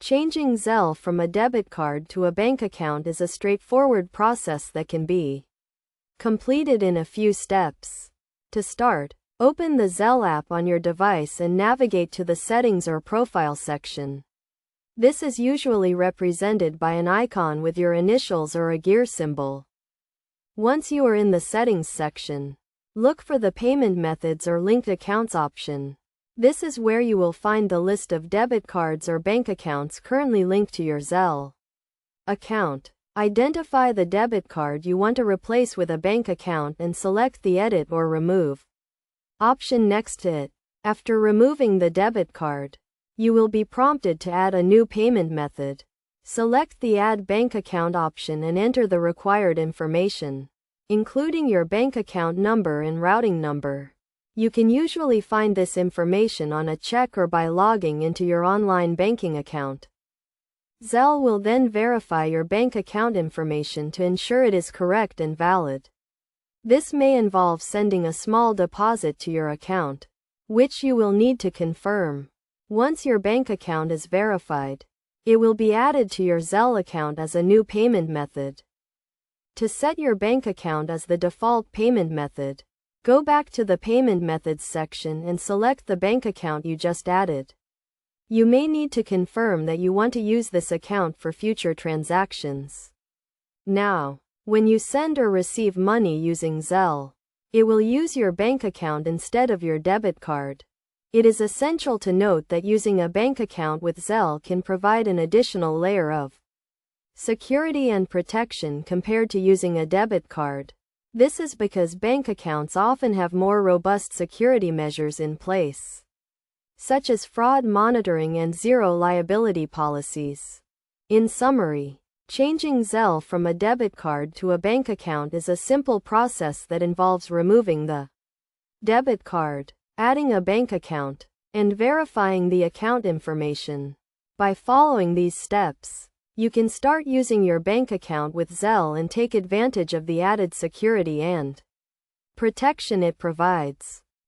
Changing Zelle from a debit card to a bank account is a straightforward process that can be completed in a few steps. To start, open the Zelle app on your device and navigate to the Settings or Profile section. This is usually represented by an icon with your initials or a gear symbol. Once you are in the Settings section, look for the Payment Methods or Linked Accounts option. This is where you will find the list of debit cards or bank accounts currently linked to your Zelle account. Identify the debit card you want to replace with a bank account and select the Edit or Remove option next to it. After removing the debit card, you will be prompted to add a new payment method. Select the Add Bank Account option and enter the required information, including your bank account number and routing number. You can usually find this information on a check or by logging into your online banking account. Zelle will then verify your bank account information to ensure it is correct and valid. This may involve sending a small deposit to your account, which you will need to confirm. Once your bank account is verified, it will be added to your Zelle account as a new payment method. To set your bank account as the default payment method, go back to the Payment Methods section and select the bank account you just added. You may need to confirm that you want to use this account for future transactions. Now, when you send or receive money using Zelle, it will use your bank account instead of your debit card. It is essential to note that using a bank account with Zelle can provide an additional layer of security and protection compared to using a debit card. This is because bank accounts often have more robust security measures in place, such as fraud monitoring and zero liability policies. In summary, changing Zelle from a debit card to a bank account is a simple process that involves removing the debit card, adding a bank account, and verifying the account information. By following these steps, you can start using your bank account with Zelle and take advantage of the added security and protection it provides.